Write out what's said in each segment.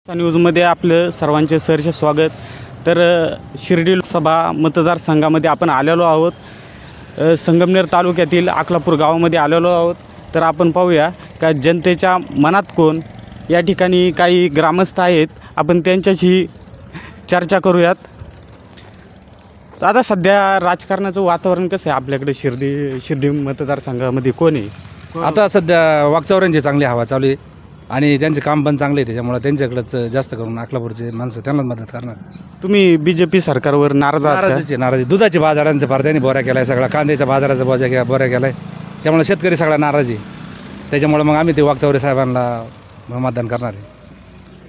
न्यूजमध्ये आपलं सर्वांचे सहर्ष स्वागत. तर शिर्डी लोकसभा मतदारसंघामध्ये आपण आलेलो आहोत. संगमनेर तालुक्यातील अकलापूर गावामध्ये आलेलो आहोत. तर आपण पाहूया का जनतेच्या मनात कोण. या ठिकाणी काही ग्रामस्थ आहेत, आपण त्यांच्याशी चर्चा करूयात. आता सध्या राजकारणाचं वातावरण कसं आहे आपल्याकडे शिर्डी मतदारसंघामध्ये कोण आहे? आता सध्या वाकचौऱ्यांची चांगली हवा चालू आहे आणि त्यांचे काम पण चांगले आहे, त्याच्यामुळे त्यांच्याकडेच जास्त करून अकलापूरचे माणसं त्यांनाच मदत करणार. तुम्ही BJP सरकारवर नाराज आहात का? नाराज दुधाच्या बाजारांचा फार त्यांनी बोऱ्या केला आहे, सगळा कांद्याच्या बाजाराचा बोऱ्या केला आहे, त्यामुळे शेतकरी सगळा नाराज आहे. त्याच्यामुळे मग आम्ही ते वाकचौरे साहेबांना मतदान करणार आहे.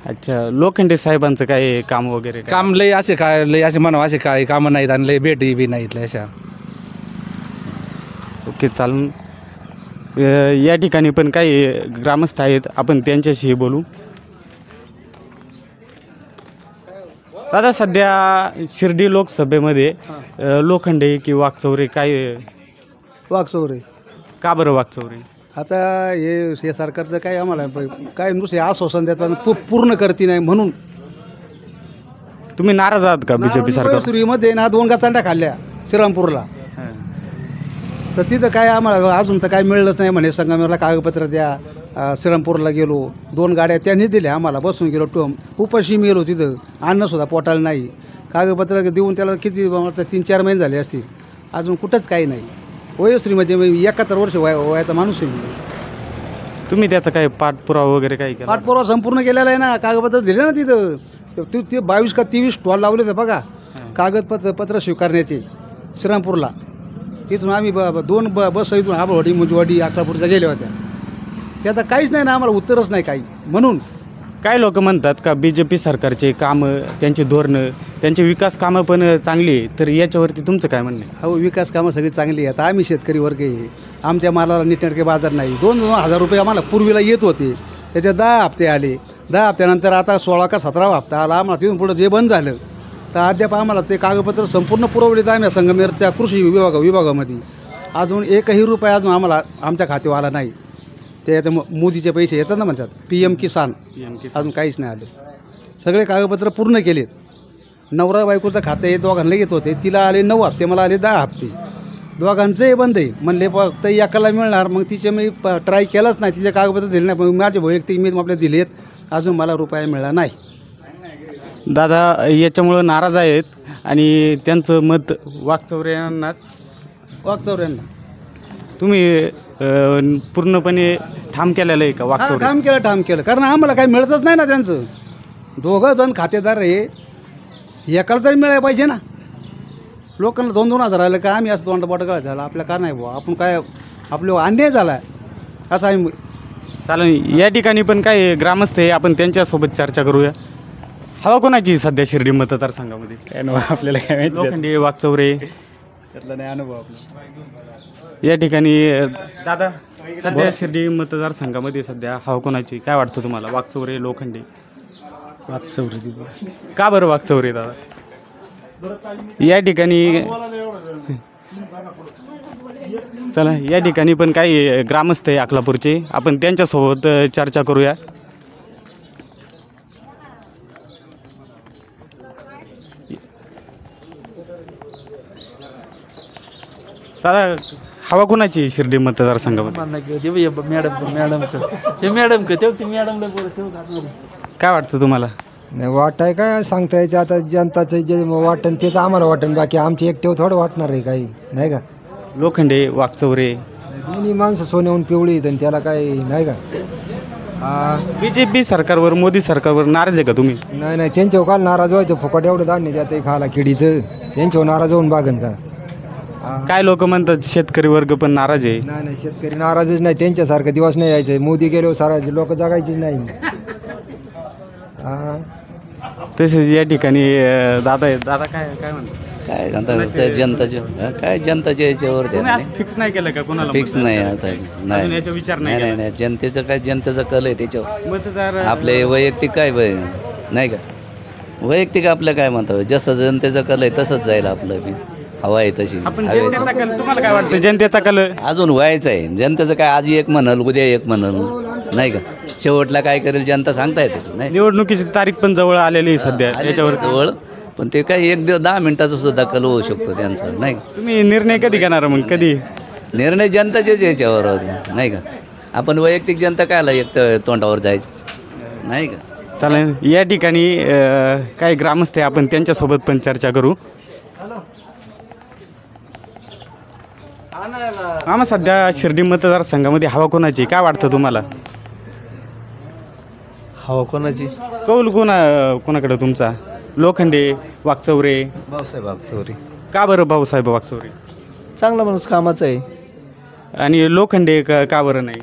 अच्छा, लोखंडे साहेबांचं काय काम वगैरे काय? काम लय असे म्हणावं असे काय कामं नाहीत आणि लय भेटी बी नाहीत अशा. ओके, चालून या ठिकाणी पण काही ग्रामस्थ आहेत, आपण त्यांच्याशी बोलू. दादा, सध्या शिर्डी लोकसभेमध्ये लोखंडे की वाकचौरे काय? वाकचौरे. का बरं वाकचौरे? आता हे सरकारचं काय आम्हाला काय नुसते आश्वासन देतात, पूर्ण करते नाही म्हणून. तुम्ही नाराज आहात का BJP सरकार? सुरीमध्ये ना 2 गाचांड्या खाल्ल्या श्रीरामपूरला, तर तिथं काय आम्हाला अजून तर काय मिळलंच नाही. म्हणे संगमेरला कागदपत्र द्या. श्रीरामपूरला गेलो, 2 गाड्या त्यांनी दिल्या, आम्हाला बसून गेलो. उपाशी मेलो तिथं, अन्नसुद्धा पोटाला नाही. कागदपत्र देऊन त्याला किती 3-4 महिने झाले असतील, अजून कुठंच काही नाही. वयोश्रीमध्ये 71 वर्ष वयाचा माणूस आहे. तुम्ही त्याचा काय पाठपुरावा वगैरे काय केला? पाठपुरावा संपूर्ण केलेला आहे ना, कागदपत्र दिले ना तिथं. ते 22 का 23 स्टॉल लावले होते बघा कागदपत्र स्वीकारण्याचे श्रीरामपूरला. इथून आम्ही 2 बस इथून आबळवाडी, मुंजवाडी, अकलापूरच्या गेल्या होत्या. त्याचं काहीच नाही ना, आम्हाला उत्तरच नाही काही. म्हणून काय लोक म्हणतात का BJP सरकारचे कामं, त्यांची धोरणं, त्यांचे विकास कामं पण चांगली आहे, तर याच्यावरती तुमचं काय म्हणणं आहे? अहो, विकास कामं सगळी चांगली आहेत. आम्ही शेतकरी वर्ग आहे, आमच्या मालाला नीटनेटके बाजार नाही. 2,000 रुपये आम्हाला पूर्वीला येत होते, त्याच्यात 10 हप्ते आले. 10 हप्त्यानंतर आता 16 का 17 हप्ता आला. आम्हाला तिथून पुढं जे बंद झालं, तर अद्याप आम्हाला ते कागदपत्र संपूर्ण पुरवले. तर आम्ही संगमेरच्या कृषी विभागामध्ये अजून 1ही रुपया अजून आम्हाला आमच्या खात्यावर आला नाही. त्याच्या मोदीचे पैसे येतात ना म्हणतात, PM किसान, अजून काहीच नाही आले. सगळे कागदपत्र पूर्ण केलेत. नवरा बायकोचं खातं हे दोघांना येत होते, तिला आले 9 हप्ते, मला आले 10 हप्ते. दोघांचंही बंद आहे. म्हणले फक्त एकाला मिळणार, मग तिचे मी ट्राय केलंच नाही, तिचे कागदपत्र दिले नाही. मग माझे वैयक्तिक मी आपल्या दिलेत, अजून मला रुपया मिळाला नाही. दादा याच्यामुळं नाराज आहेत आणि त्यांचं मत वाकचौऱ्यांना. तुम्ही पूर्णपणे ठाम केलेलं आहे का वाकचौरे? ठाम केलं कारण आम्हाला काही मिळतच नाही ना. त्यांचं 2 जण खातेदार आहे, एकाला तरी मिळायला पाहिजे ना. लोकांना 2-2 हजार आलं का आम्ही असं तोंडपाट करायचं झालं. आपल्या का नाही बुवा, आपण काय आपल्यावर अन्याय झाला आहे असं आम्ही. चालेल, या ठिकाणी पण काही ग्रामस्थ आहे, आपण त्यांच्यासोबत चर्चा करूया. हवा कोणाची सध्या शिर्डी मतदारसंघामध्ये? काय नाव आपल्याला काय माहिती, लोखंडे, वाकचौरे त्यातला नाही अनुभव आपला. या ठिकाणी. दादा, सध्या शिर्डी मतदारसंघामध्ये सध्या हवा कोणाची काय वाटतं तुम्हाला? वाकचौरे, लोखंडे? वाकचौरे. का बरं वाकचौरे दादा? या ठिकाणी चला, या ठिकाणी पण काही ग्रामस्थ आहे अकलापूरचे, आपण त्यांच्यासोबत चर्चा करूया. दादा, हवा कोणाची शिर्डी मतदारसंघामध्ये? काय वाटतं तुम्हाला? नाही वाटाय काय सांगता यायचं, आता जनताचं जे वाटन तेच आम्हाला वाटन, बाकी आमची एकटेव थोडं वाटणार आहे काही, नाही का? लोखंडे, वाकचौरे दोन्ही माणसं सोन्याहून पिवळी आहेत आणि त्याला काही नाही का. BJP सरकारवर, मोदी सरकारवर नाराज आहे का तुम्ही? नाही, त्यांच्यावर काल नाराज व्हायचं. फुकट एवढं धान्य द्या खाला किडीचं, त्यांच्यावर नाराज होऊन बागन का? काय लोक म्हणतात शेतकरी वर्ग पण नाराज आहे. नाही, शेतकरी नाराजच नाही. त्यांच्यासारखं दिवस नाही यायचं. मोदी गेल्यावर सारायचे लोक जगायचीच नाही. तसेच या ठिकाणी दादा काय म्हणतात? काय जनताच्या याच्यावर फिक्स नाही केलं का कोणाला? फिक्स नाही आता, नाही याचा विचार नाही. जनतेचा कल आहे त्याच्यावर. मतदार आपले वैयक्तिक काय नाही का, वैयक्तिक आपलं काय म्हणतो, जसं जनतेचा कल आहे तसंच जाईल आपलं बी. हवा आहे तशी. आपण जनतेचा कल, तुम्हाला काय वाटतं जनतेचा कल? अजून व्हायचं आहे जनतेचं काय, आज एक म्हणाल उद्या एक म्हणाल, नाही का. शेवटला काय करेल जनता सांगता येते नाही निवडणुकीची तारीख पण जवळ आलेली आहे सध्या याच्यावर जवळ. पण ते काय 1-10 मिनिटाचा सुद्धा कल होऊ शकतो त्यांचा नाही का? तुम्ही निर्णय कधी घेणार मग कधी निर्णय जनताच्याच याच्यावर होते नाही का? आपण वैयक्तिक जनता कायला एक तोंडावर जायचं नाही का? चालेल. या ठिकाणी काही ग्रामस्थ आहे आपण त्यांच्यासोबत पण चर्चा करू. आम्हा सध्या शिर्डी मतदारसंघामध्ये हवा कोणाची काय वाटतं तुम्हाला? हवा कोणाची? कौल कोणाकडे तुमचा? लोखंडे, वाकचौरे? भाऊसाहेब वागचौरे. का बरं भाऊसाहेब वाकचौरे? चांगला माणूस कामाचा आहे. आणि लोखंडे का बरं नाही?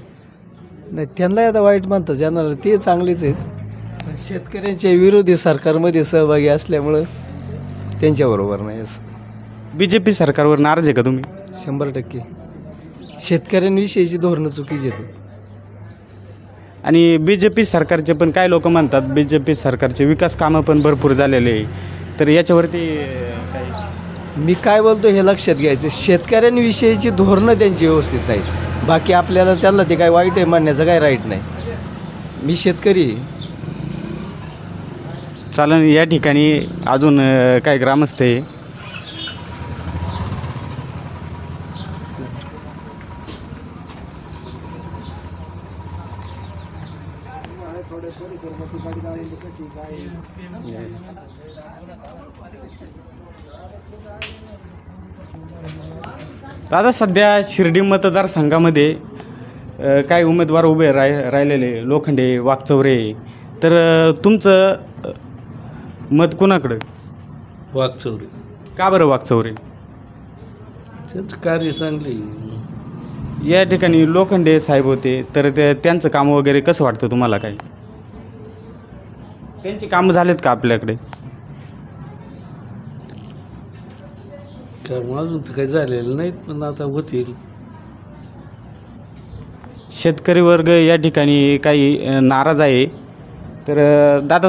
नाही त्यांना आता वाईट म्हणतात ज्यांना ते चांगलेच आहेत. पण शेतकऱ्यांच्या विरोधी सरकारमध्ये सहभागी असल्यामुळं त्यांच्याबरोबर नाही असं. BJP सरकारवर नाराज आहे का तुम्ही? 100% शेतकऱ्यांविषयीची धोरणं चुकीची आहेत. आणि BJP सरकारचे पण काय लोक म्हणतात BJP सरकारचे विकास कामं पण भरपूर झालेले आहे, तर याच्यावरती काय? मी काय बोलतो हे लक्षात घ्यायचं, शेतकऱ्यांविषयीची धोरणं त्यांची व्यवस्थित नाहीत. बाकी आपल्याला त्यांना ते काय वाईट आहे म्हणण्याचं काय राईट नाही. मी शेतकरी आहे. चालन. या ठिकाणी अजून काय ग्रामस्थ आहे. दादा, सध्या शिर्डी मतदारसंघामध्ये काही उमेदवार उभे राहिलेले लोखंडे, वाकचौरे, तर तुमचं मत कोणाकडं? वाकचौरे. का बरं वाकचौरे? त्यांचं कार्य चांगले. या ठिकाणी लोखंडे साहेब होते, तर त्यांचं काम वगैरे कसं वाटतं तुम्हाला? काही त्यांची कामं झालेत का आपल्याकडे? कारण अजून तर काही झालेलं नाहीत, पण आता होतील. शेतकरी वर्ग या ठिकाणी काही नाराज आहे, तर दादा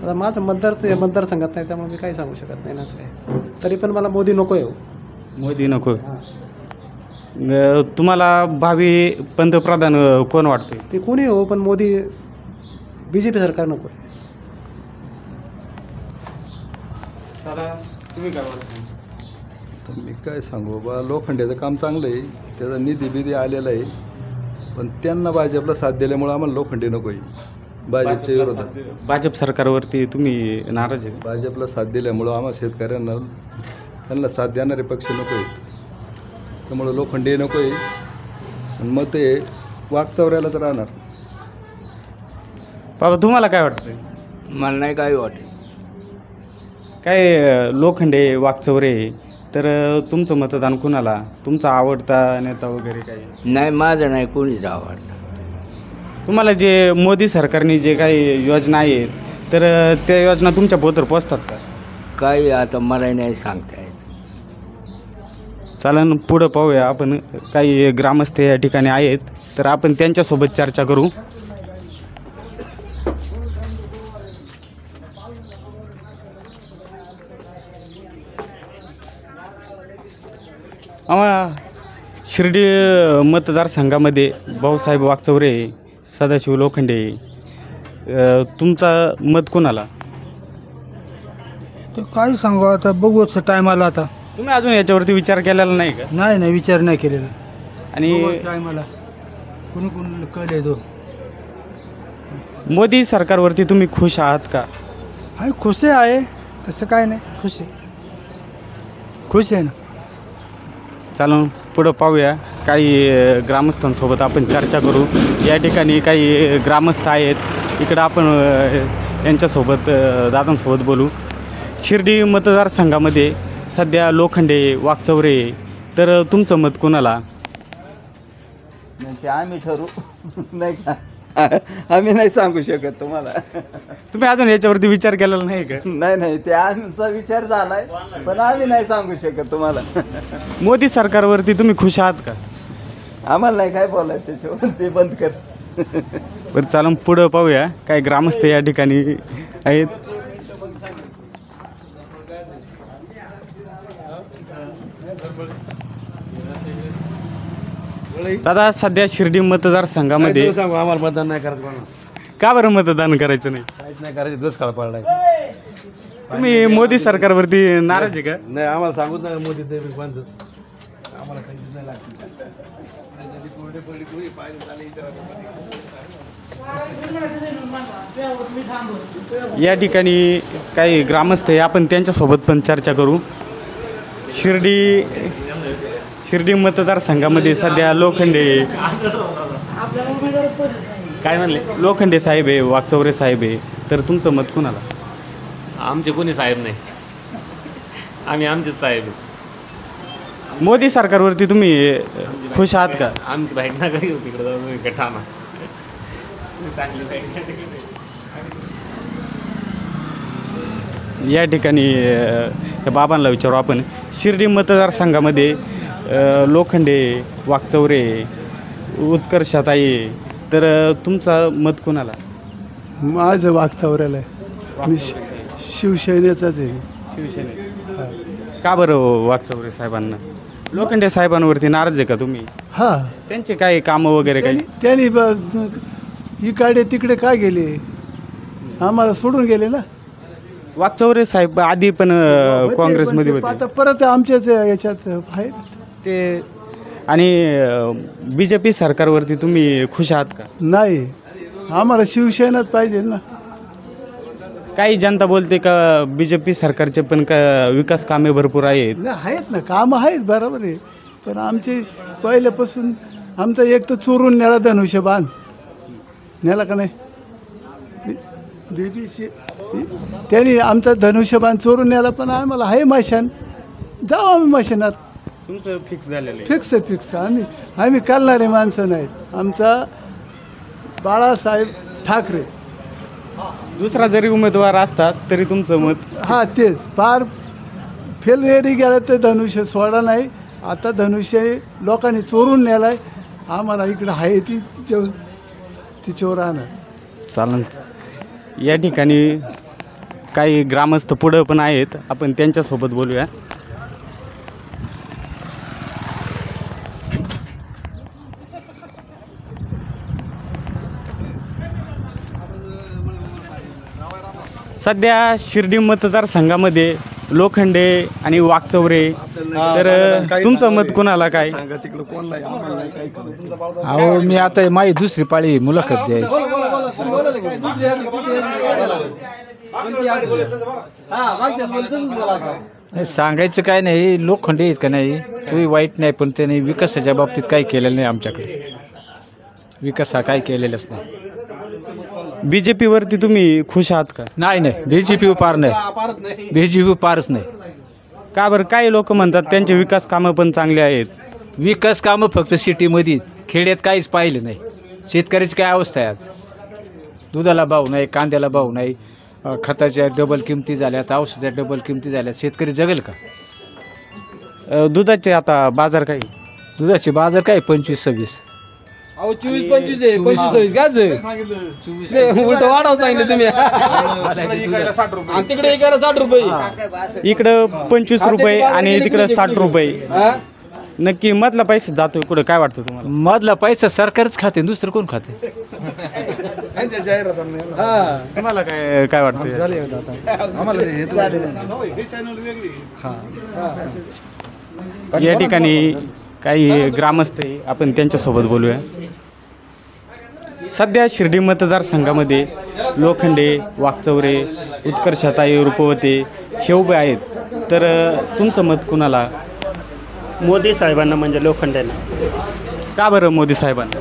आता माझं मतदारसंघात नाही त्यामुळे मी काही सांगू शकत नाही ना असं काय. तरी पण मला मोदी नको आहे. मोदी नको. तुम्हाला भावी पंतप्रधान कोण वाटते? ते कोणी हो, पण मोदी BJP सरकार नको आहे. दादा, तुम्ही काय बोलता? तर मी काय सांगू बा, लोखंड्याचं काम चांगलं आहे, त्याचा निधी आलेला आहे, पण त्यांना भाजपला साथ दिल्यामुळं आम्हाला लोखंडे नको आहे. भाजपच्या विरोधात भाजप सरकारवरती तुम्ही नाराज आहे? भाजपला साथ दिल्यामुळं आम्हाला शेतकऱ्यांना त्यांना साथ देणारे पक्ष नको आहेत, त्यामुळं लोखंडे नको आहे. आणि मग ते वाकचौऱ्यालाच राहणार. बाबा, तुम्हाला काय वाटतं? मला नाही काय वाटत. काय लोखंडे, वाकचौरे, तर तुमचं मतदान कुणाला? तुमचा आवडता नेता वगैरे काही? नाही, माझं नाही कोणीच आवडतं. तुम्हाला जे मोदी सरकारने जे काही योजना आहेत, तर त्या योजना तुमच्या पोतर पोचतात का? काही आता मला नाही सांगता येत. चालन, पुढं पाहूया. आपण काही ग्रामस्थ या ठिकाणी आहेत, तर आपण त्यांच्यासोबत चर्चा करू. शिर्डी मतदारसंघामध्ये भाऊसाहेब वाकचौरे, सदाशिव लोखंडे, तुमचा मत कोणाला? तर काय सांगू आता, बघू टायमाला. आता तुम्ही अजून याच्यावरती विचार केलेला नाही का? नाही विचार नाही केलेला. आणि टायमाला कोणी कळले तो. मोदी सरकारवरती तुम्ही खुश आहात का? हाय, खुश आहे, असं काय नाही, खुश आहे ना. चालून पुढं पाहूया. काही ग्रामस्थांसोबत आपण चर्चा करू. या ठिकाणी काही ग्रामस्थ आहेत, इकडं आपण यांच्यासोबत दादांसोबत बोलू. शिर्डी मतदारसंघामध्ये सध्या लोखंडे, वाकचौरे, तर तुमचं मत कोणाला? ते आम्ही ठरू नाही का, आम्ही नाही सांगू शकत तुम्हाला. तुम्ही अजून याच्यावरती विचार केलेला नाही का? नाही, ते आमचा विचार झालाय, पण आम्ही नाही सांगू शकत तुम्हाला. मोदी सरकारवरती तुम्ही खुश आहात का? आम्हाला नाही काय बोलायचं त्याच्यावर, ते बंद कर. बरं, चालून पुढं पाहूया. काही ग्रामस्थ या ठिकाणी आहेत. दादा सध्या शिर्डी मतदारसंघामध्ये सांगू आम्हाला मतदान नाही करायचं कोणाला. का बरं मतदान करायचं नाही? काहीच नाही करायचं, दुष्काळ पडलाय. तुम्ही मोदी सरकारवरती नाराज आहे का? नाही आम्हाला सांगूच नाही मोदी साहेब कोणचं आम्हाला काहीच नाही लागतं. या ठिकाणी काही ग्रामस्थ आहे, आपण त्यांच्यासोबत पण चर्चा करू. शिर्डी मतदारसंघामध्ये सध्या लोखंडे काय म्हणले लोखंडे साहेब आहे, वाकचौरे साहेब आहे, तर तुमचं मत कुणाला? आमचे कोणी साहेब नाही, आम्ही आमचेच साहेब. मोदी सरकारवरती तुम्ही खुश आहात का? आमची बाईक ना घरी होती तिकडे जाऊन ठाणा चांगली बाईक. या ठिकाणी त्या बाबांना विचारू आपण. शिर्डी मतदारसंघामध्ये लोखंडे, वाकचौरे, उत्कर्षताई, तर तुमचं मत कोणाला? माझं वाकचौऱ्याला आहे. मी शिवसेनेचाच आहे. शिवसेने. का बरं वाकचौरे साहेबांना? लोखंडे साहेबांवरती नाराज आहे का तुम्ही? हां, त्यांचे काय कामं वगैरे काही? त्यांनी इकडे तिकडे काय गेले, आम्हाला सोडून गेले ना. वाकचौरे साहेब आधी पण काँग्रेसमध्ये होते आता परत आमच्याच याच्यात आहे ते. आणि BJP सरकारवरती तुम्ही खुश आहात का? नाही, आम्हाला शिवसेनाच पाहिजे ना. काही जनता बोलते का BJP सरकारचे पण का विकास कामे भरपूर आहेत? नाही, आहेत ना, कामं आहेत बरोबर आहे, पण आमचे पहिल्यापासून आमचा एक तर चोरून नेला धनुष्यबाण नेला का नाही. BBC त्यांनी आमचा धनुष्यबाण चोरून नेला, पण आम्हाला आहे मशान, जाऊ आम्ही मशानात. तुमचं फिक्स झालेलं आहे? फिक्स आहे, फिक्स. आम्ही कळणारे माणसं नाहीत. आमचा बाळासाहेब ठाकरे. दुसरा जरी उमेदवार असतात तरी तुमचं मत? हां, तेच. फार फेल जरी गेला तर धनुष्य सोडा नाही. आता धनुष्य लोकांनी चोरून नेला आहे, आम्हाला इकडं आहे तिच्यावर राहणार. चालन. या ठिकाणी काही ग्रामस्थ पुढं पण आहेत, आपण त्यांच्यासोबत बोलूया. सध्या शिर्डी मतदारसंघामध्ये लोखंडे आणि वाकचौरे, तर तुमचं मत कोणाला? काय अहो, मी आता माझी दुसरी पाळी मुलाखत द्यायची. सांगायचं काय नाही, लोखंडे आहेत का नाही तोही वाईट नाही, पण त्याने विकासाच्या बाबतीत काही केलेलं नाही. आमच्याकडे विकास हा काही केलेलाच नाही. BJP वरती तुम्ही खुश आहात का? नाही, BJP पार नाही, BJP पारच नाही. का बरं? काही लोक म्हणतात त्यांचे विकास कामं पण चांगले आहेत. विकास कामं फक्त सिटीमध्ये, खेड्यात काहीच पाहिलं नाही. शेतकऱ्याची काय अवस्था आहे आज? दुधाला भाव नाही, कांद्याला भाव नाही, खताच्या डबल किमती झाल्यात, औषधाच्या डबल किमती झाल्यात. शेतकरी जगेल का? दुधाचे आता बाजार काही? दुधाचे बाजार काय 25-26. 24-25 आहे, 25-26 काच उलट वाढाव सांगितलं तुम्ही. तिकडे एकाला 60 रुपये, इकडं 25 रुपये आणि तिकडं 60 रुपये. नक्की मधला पैसा जातोय कुठं? काय वाटतं तुम्हाला? मधला पैसा सरकारच खाते, दुसरं कोण खाते? तुम्हाला काय वाटतं? या ठिकाणी काही ग्रामस्थ आहे, आपण त्यांच्यासोबत बोलूया. सध्या शिर्डी मतदारसंघामध्ये लोखंडे, वाकचौरे, उत्कर्षताई, रूपवते हे उभे आहेत, तर तुमचं मत कुणाला? मोदी साहेबांना, म्हणजे लोखंड्यांना. का बरं मोदी साहेबांना?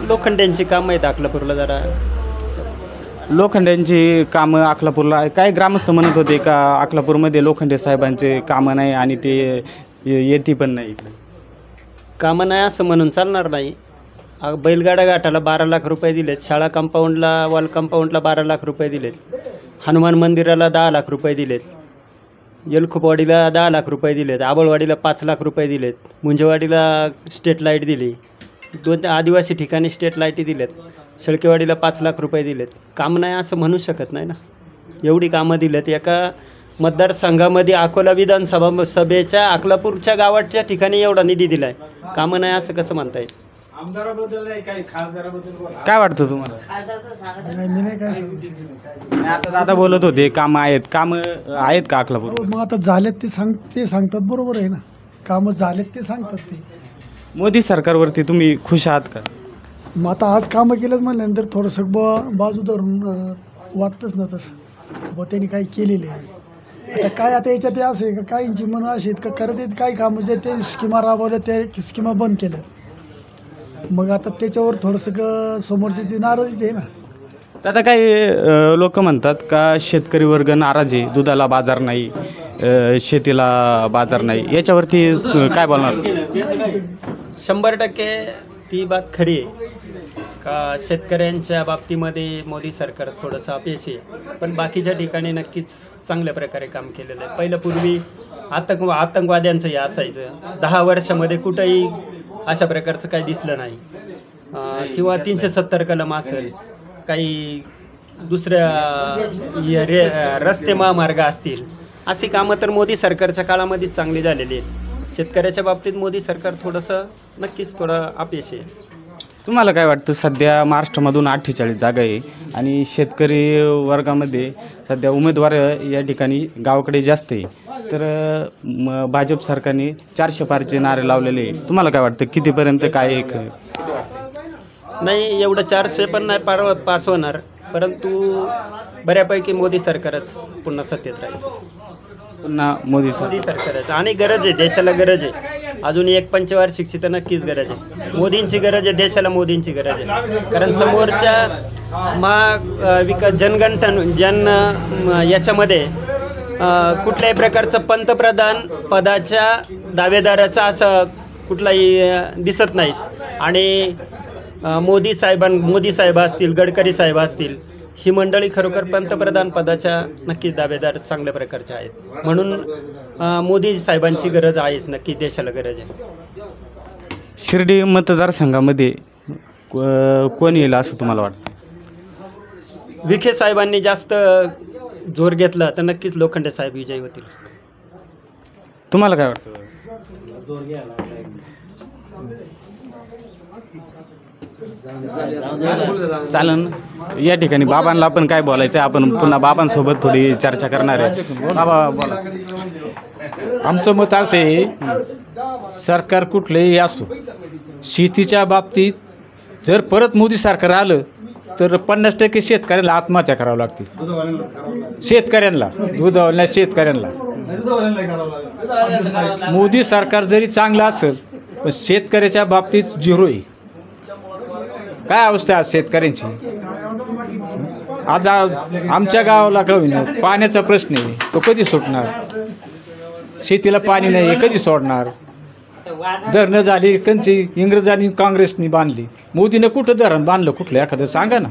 लोखंड्यांची कामं आहेत अकलापूरला. जरा लोखंड्यांची कामं अकलापूरला, काय ग्रामस्थ म्हणत होते का अकलापूरमध्ये लोखंडे साहेबांचे कामं नाही आणि ते येते पण नाही इकडे? कामं नाही असं म्हणून चालणार नाही. बैलगाडा घाटाला 12 लाख रुपये दिलेत, शाळा कंपाऊंडला, वॉल कंपाऊंडला 12 लाख रुपये दिलेत, हनुमान मंदिराला 10 लाख रुपये दिलेत, येलखुपवाडीला 10 लाख रुपये दिलेत, आबळवाडीला 5 लाख रुपये दिलेत, मुंजवाडीला स्टेट लाईट दिली, 2 आदिवासी ठिकाणी स्टेट लाईटी दिलेत, शेळकेवाडीला 5 लाख रुपये दिलेत. काम नाही असं म्हणू शकत नाही ना. एवढी कामं दिलेत एका मतदारसंघामध्ये. अकोला विधानसभा सभेच्या अकलापूरच्या गावाच्या ठिकाणी एवढा निधी दिला आहे. कामं नाही असं कसं म्हणता येईल? आमदाराबद्दल नाही काही, खासदाराबद्दल काय वाटतं तुम्हाला? मी नाही काय सांगू शकत. नाही, आता दादा बोलत होते कामं आहेत का अकलापूर? मग आता झालेत ते सांगतात, बरोबर आहे ना. कामं झालेत ते सांगतात ते. मोदी सरकारवरती तुम्ही खुश आहात का? मग आता आज कामं केलंच म्हणल्यानंतर थोडंसं बाजू धरून वाटतंच ना तसं ब त्यांनी काही केलेले आहे. आता काय आता याच्यात हे असं आहे का काहींची मनं अशी आहेत का करत आहेत, काही कामं जे ते स्कीमा राबवल्या त्या स्कीमा बंद केल्या. मग आता त्याच्यावर थोडंसं समोरची नाराजीच आहे ना. आता काही लोक म्हणतात का शेतकरी वर्ग नाराज आहे, दुधाला बाजार नाही, शेतीला बाजार नाही, याच्यावरती काय बोलणार? 100% ती बात खरी आहे का शेतकऱ्यांच्या बाबतीमध्ये मोदी सरकार थोडंसं अपयशी आहे, पण बाकीच्या ठिकाणी नक्कीच चांगल्या प्रकारे काम केलेलं आहे. पहिलं पूर्वी आतंकवाद्यांचं हे असायचं, 10 वर्षामध्ये कुठंही अशा प्रकारचं काही दिसलं नाही. किंवा 370 कलम असेल, काही दुसऱ्या रस्ते महामार्ग असतील, अशी कामं तर मोदी सरकारच्या काळामध्येच चांगली झालेली आहेत. शेतकऱ्याच्या बाबतीत मोदी सरकार थोडंसं नक्कीच थोडं अपयशी आहे. तुम्हाला काय वाटतं? सध्या महाराष्ट्रामधून 48 जागा आहे आणि शेतकरी वर्गामध्ये सध्या उमेदवार या ठिकाणी गावाकडे जास्त आहे, तर भाजप सरकारने 400 पारचे नारे लावलेले आहे. तुम्हाला काय वाटतं कितीपर्यंत काय एक? नाही, एवढं 400 पण नाही पास होणार, परंतु बऱ्यापैकी मोदी सरकारच पुन्हा सत्तेत राहील. पुन्हा मोदी सरकारच. आणि गरज आहे, देशाला गरज आहे. अजून एक पंचवार्षिकची तर नक्कीच गरज आहे. मोदींची गरज आहे, देशाला मोदींची गरज आहे. कारण समोरच्या विकास याच्यामध्ये कुठल्याही प्रकारचं पंतप्रधान पदाच्या दावेदाराचं असं कुठलाही दिसत नाही. आणि मोदी साहेब असतील, गडकरी साहेब असतील, ही मंडळी खरोखर पंतप्रधान पदाच्या नक्कीच दावेदार चांगल्या प्रकारच्या आहेत. म्हणून मोदी साहेबांची गरज आहेच, नक्की देशाला गरज आहे. शिर्डी मतदारसंघामध्ये कोण येईल असं तुम्हाला वाटतं? विखे साहेबांनी जास्त जोर घेतला तर नक्कीच लोखंडे साहेब विजयी होतील. तुम्हाला काय वाटतं? चालन. या ठिकाणी बाबांना आपण काय बोलायचं आहे, आपण पुन्हा बाबांसोबत थोडी चर्चा करणार आहे. बाबा बोला. आमचं मत असं आहे, सरकार कुठलंही असो, शेतीच्या बाबतीत जर परत मोदी सरकार आलं तर 50% शेतकऱ्यांना आत्महत्या करावं लागतील. शेतकऱ्यांना, दूधवाल्या शेतकऱ्यांना. मोदी सरकार जरी चांगलं असेल पण शेतकऱ्याच्या बाबतीत झिरो आहे. काय अवस्था आहे शेतकऱ्यांची? आज आमच्या गावाला कमी पाण्याचा प्रश्न आहे, तो कधी सुटणार? शेतीला पाणी नाही, कधी सोडणार? धरणं झाली कंची इंग्रजांनी काँग्रेसनी बांधली, मोदीने कुठं धरण बांधलं? कुठलं एखादं सांगा ना.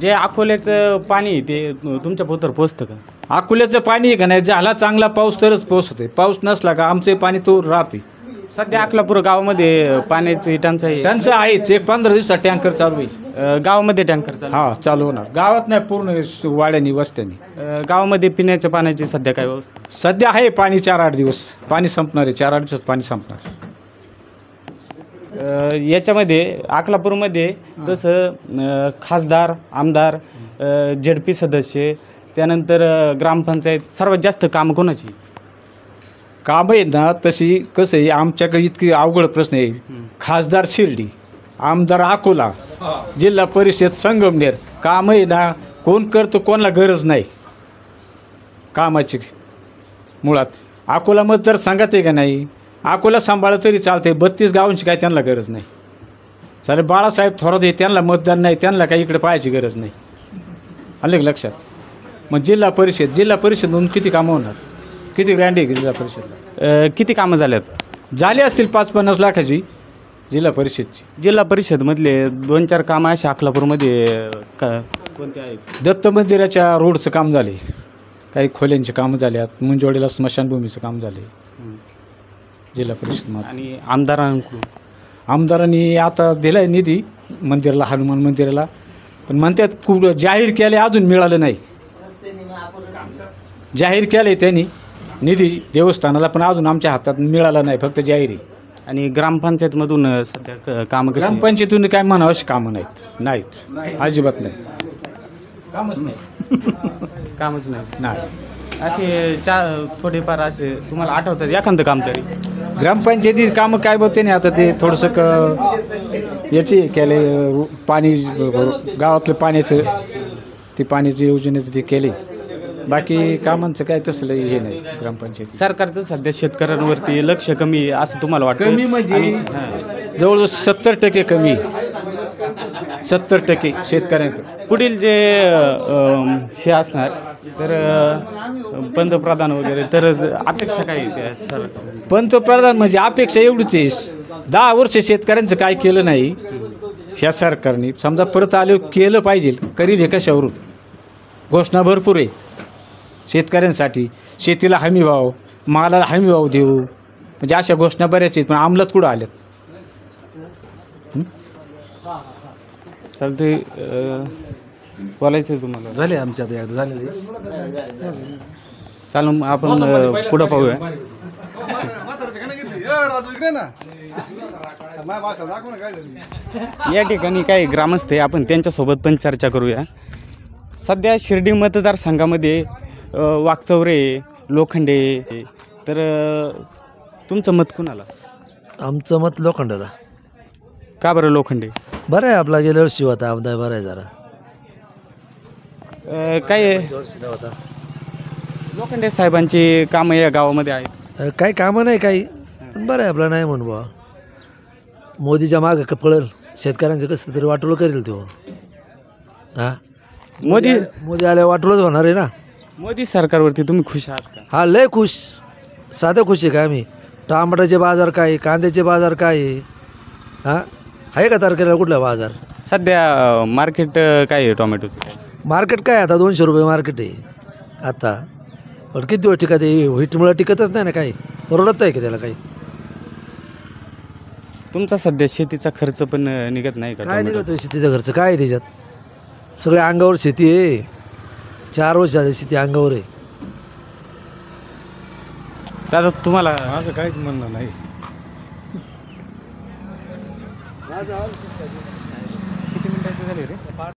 जे अकोल्याचं पाणी ते तुमच्या पोतर पोचतं का? अकोल्याचं पाणी आहे का नाही, झाला चांगला पाऊस तरच पोचते, पाऊस नसला का आमचे पाणी तो राहते. सध्या अकलापूर गावामध्ये पाण्याची टंचाई आहेच. एक 15 दिवसात टँकर चालू आहे गावामध्ये. टँकर चालू चालू होणार गावात नाही, पूर्ण वाड्यानी वस्त्यानी. गावामध्ये पिण्याच्या पाण्याची सध्या काय व्यवस्था? सध्या आहे पाणी 4-8 दिवस पाणी संपणार आहे. 4-8 दिवसात पाणी संपणार. याच्यामध्ये अकलापूरमध्ये तसं खासदार, आमदार, ZP सदस्य, त्यानंतर ग्रामपंचायत, सर्वात जास्त काम कोणाची? कामं आहेत ना तशी. कसं आहे, आमच्याकडे इतकी अवघड प्रश्न आहे. खासदार शिर्डी, आमदार अकोला, जिल्हा परिषद संगमनेर. कामं आहे ना, कोण करतो, कोणाला गरज नाही कामाची. मुळात अकोला मतदारसंघात आहे का नाही, अकोला सांभाळलं तरी चालते. 32 गावांची काय त्यांना गरज नाही. चालेल, बाळासाहेब थोरात आहे, त्यांना मतदान नाही, त्यांना काही इकडे पाहायची गरज नाही. आलं की लक्षात? मग जिल्हा परिषद म्हणून किती कामं होणार? किती ग्रँड आहे जिल्हा परिषदला? किती कामं झाल्यात? झाली असतील 5-50 लाखाची जिल्हा परिषदची. जिल्हा परिषदमधले 2-4 कामं अशा अकलापूरमध्ये कोणते आहेत? दत्त मंदिराच्या रोडचं काम झाले, काही खोल्यांची कामं झाल्यात, मुंजवाडीला स्मशानभूमीचं काम झाले जिल्हा परिषदमध्ये. आणि आमदारांनी आता दिला आहे निधी मंदिराला, हनुमान मंदिराला, पण म्हणतात खूप जाहीर केले, अजून मिळालं नाही. जाहीर केलं आहे त्यांनी निधी देवस्थानाला, पण अजून आमच्या हातात मिळाला नाही, फक्त जाहीर आहे. आणि ग्रामपंचायतमधून सध्या कामं कशी आहेत? ग्रामपंचायतीतून काय म्हणावं कामं नाहीत अजिबात नाही कामच नाही कामच नाही नाही असे थोडेफार असे तुम्हाला आठवतात एखादं काम तरी? ग्रामपंचायती कामं काय बघते नाही आता ते थोडंसं याचे केले पाणी गावातलं पाण्याचं ते पाण्याचं योजनेचं ते केले बाकी कामांचं काय तसलं हे नाही ग्रामपंचायती. सरकारचं सध्या शेतकऱ्यांवरती लक्ष कमी आहे असं तुम्हाला वाटतं? कमी म्हणजे जवळजवळ 70% कमी 70% शेतकऱ्यांकडे. पुढील जे हे असणार तर पंतप्रधान वगैरे तर अपेक्षा काय आहे त्या सरकार? पंतप्रधान म्हणजे अपेक्षा एवढीच आहे 10 वर्ष शेतकऱ्यांचं काय केलं नाही ह्या सरकारने समजा परत आले केलं पाहिजे करील हे कशावरून घोषणा भरपूर आहे शेतकऱ्यांसाठी शेतीला हमी भाव मालाला हमी भाव देऊ म्हणजे अशा घोषणा बऱ्याच आहेत पण अंमलात कुठं आल्यात. चालते बोलायचं आहे तुम्हाला? झाले आमच्या आता एकदा झालेले. चालू मग आपण पुढं पाहूया. या ठिकाणी काही ग्रामस्थ आहे आपण त्यांच्यासोबत पण चर्चा करूया. सध्या शिर्डी मतदारसंघामध्ये वाकचौरे लोखंडे तर तुमचं मत कुणाला? आमचं मत लोखंडाला. का बरं लोखंडे? बरं आहे आपला गेल्या वर्षी होता आमदार बरं आहे जरा काय लोखंडे साहेबांची कामं या गावामध्ये आहेत? काही कामं नाही काही पण बरं आहे आपला नाही म्हणू बा मोदीच्या मागं पळेल शेतकऱ्यांचं कसं तरी वाटोळं करेल तो. हां मोदी आल्यावर वाटोळंच होणार आहे ना. मोदी सरकारवरती तुम्ही खुश आहात का? हा लय खुश साधं खुश आहे का आम्ही. टमाट्याचे बाजार काय आहे कांद्याचे बाजार काय आहे हां आहे का तारखेला कुठला बाजार? सध्या मार्केट काय आहे टोमॅटोचं? मार्केट काय आता 200 रुपये मार्केट आहे आता पण किती दिवस टिकत आहे व्हीटमुळं टिकतच नाही ना काही परवडत नाही का त्याला काही. तुमचा सध्या शेतीचा खर्च पण निघत नाही का? काय निघतो शेतीचा खर्च काय आहे त्याच्यात सगळ्या अंगावर शेती आहे 4 वर्ष झाली शेती अंगावर आहे. दादा तुम्हाला? असं काहीच म्हणणं नाही. किती मिनिटाचे झाले रे?